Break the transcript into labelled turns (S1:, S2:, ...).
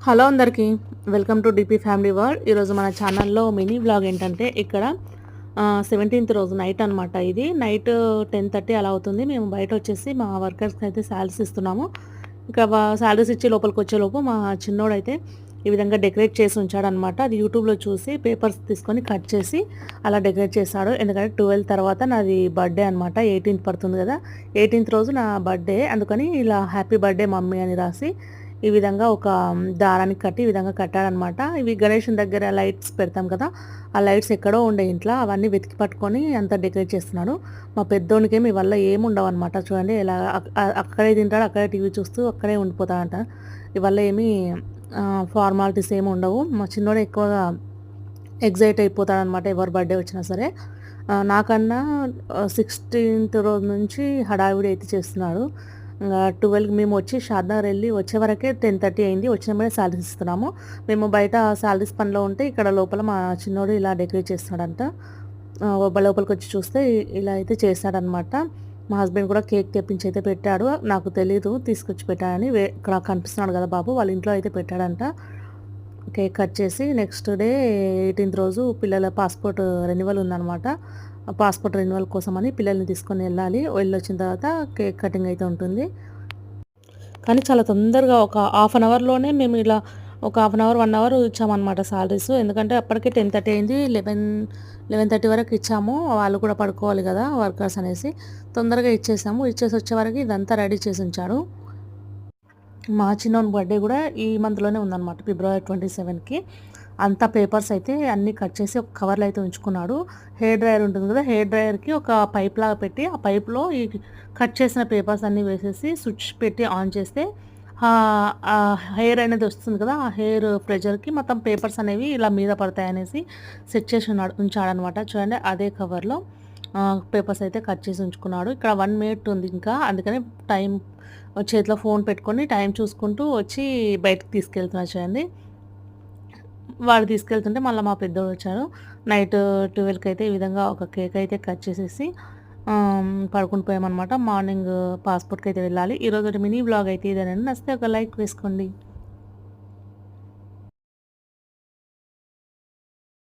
S1: Hello అందరికీ, welcome to DP family world. ఈరోజు మన ఛానల్లో మినీ వ్లాగ్ ఏంటంటే ఇక్కడ 17th రోజు నైట్ అనమాట. ఇది నైట్ 10:30 అలా అవుతుంది. మేము బయట వచ్చేసి మా వర్కర్స్కి అయితే శాలరీస్ ఇస్తున్నాము. ఇక శాలరీస్ ఇచ్చి లోపలికి వచ్చేలోపు మా చిన్నోడైతే ఈ విధంగా డెకరేట్ చేసి ఉంచాడనమాట. అది యూట్యూబ్లో చూసి పేపర్స్ తీసుకొని కట్ చేసి అలా డెకరేట్ చేశాడు. ఎందుకంటే 12 తర్వాత నాది బర్త్డే అనమాట. 18th పడుతుంది కదా, 18th రోజు నా బర్త్డే. అందుకని ఇలా హ్యాపీ బర్త్డే మమ్మీ అని రాసి ఈ విధంగా ఒక దారానికి కట్టి ఈ విధంగా కట్టాడనమాట. ఇవి గణేషుని దగ్గర లైట్స్ పెడతాం కదా, ఆ లైట్స్ ఎక్కడో ఉండే ఇంట్లో అవన్నీ వెతికి పట్టుకొని అంతా డెకరేట్ చేస్తున్నాడు. మా పెద్దోనికేమి ఇవల్ల ఏమి ఉండవు అనమాట. చూడండి ఇలా అక్కడే తింటాడు, అక్కడే టీవీ చూస్తూ అక్కడే ఉండిపోతాడంట. ఇవల్ల ఏమి ఫార్మాలిటీస్ ఏమి ఉండవు. మా చిన్నోడు ఎక్కువగా ఎగ్జైట్ అయిపోతాడనమాట ఎవరు బర్త్డే వచ్చినా సరే. నాకన్నా 16th రోజు నుంచి హడావిడి అయితే చేస్తున్నాడు. 12కి మేము వచ్చి షాద్నగర్ వెళ్ళి వచ్చే వరకే 10:30 అయింది. వచ్చినప్పుడే శాలరీస్ ఇస్తున్నాము. మేము బయట శాలరీస్ పనిలో ఉంటే ఇక్కడ లోపల మా చిన్నోడు ఇలా డెకరేట్ చేస్తున్నాడంట. లోపలికి వచ్చి చూస్తే ఇలా అయితే చేశాడనమాట. మా హస్బెండ్ కూడా కేక్ తెప్పించి అయితే పెట్టాడు. నాకు తెలీదు తీసుకొచ్చి పెట్టాడని. ఇక్కడ కనిపిస్తున్నాడు కదా బాబు, వాళ్ళ ఇంట్లో అయితే పెట్టాడంట. కేక్ కట్ చేసి నెక్స్ట్ డే 18th రోజు పిల్లల పాస్పోర్ట్ రెన్యువల్ ఉందన్నమాట. పాస్పోర్ట్ రెన్యువల్ కోసమని పిల్లల్ని తీసుకొని వెళ్ళొచ్చిన తర్వాత కేక్ కటింగ్ అయితే ఉంటుంది. కానీ చాలా తొందరగా ఒక హాఫ్ అన్ అవర్లోనే మేము ఇలా ఒక హాఫ్ అన్ అవర్ 1 అవర్ ఇచ్చామన్నమాట శాలరీస్. ఎందుకంటే అప్పటికే 10:30 అయింది. 11:30 వరకు ఇచ్చాము. వాళ్ళు కూడా పడుకోవాలి కదా వర్కర్స్ అనేసి తొందరగా ఇచ్చేసాము. ఇచ్చేసి వచ్చే వరకు ఇదంతా రెడీ చేసి ఉంచాడు. మా చిన్నోని బర్త్డే కూడా ఈ మంత్లోనే ఉందన్నమాట, February 27కి. అంతా పేపర్స్ అయితే అన్నీ కట్ చేసి ఒక కవర్లో అయితే ఉంచుకున్నాడు. హెయిర్ డ్రైయర్ ఉంటుంది కదా, హెయిర్ డ్రైయర్కి ఒక పైప్ లాగా పెట్టి ఆ పైప్లో ఈ కట్ చేసిన పేపర్స్ అన్నీ వేసేసి స్విచ్ పెట్టి ఆన్ చేస్తే హెయిర్ అనేది వస్తుంది కదా, ఆ హెయిర్ ప్రెజర్కి మొత్తం పేపర్స్ అనేవి ఇలా మీద పడతాయి అనేసి సెట్ చేసి ఉంచాడనమాట. చూడండి అదే కవర్లో పేపర్స్ అయితే కట్ చేసి ఉంచుకున్నాడు. ఇక్కడ 1 minute ఉంది ఇంకా, అందుకని టైం చేతిలో ఫోన్ పెట్టుకొని టైం చూసుకుంటూ వచ్చి బయటకు తీసుకెళ్తున్నా. చూడండి వాడు తీసుకెళ్తుంటే మళ్ళీ మా పెద్దోడు వచ్చారు. నైట్ 12కి అయితే ఈ విధంగా ఒక కేక్ అయితే కట్ చేసేసి పడుకుని పోయామన్నమాట. మార్నింగ్ పాస్పోర్ట్కి అయితే వెళ్ళాలి. ఈరోజు మినీ బ్లాగ్ అయితే ఇదేనండి. నచ్చితే ఒక లైక్ వేసుకోండి.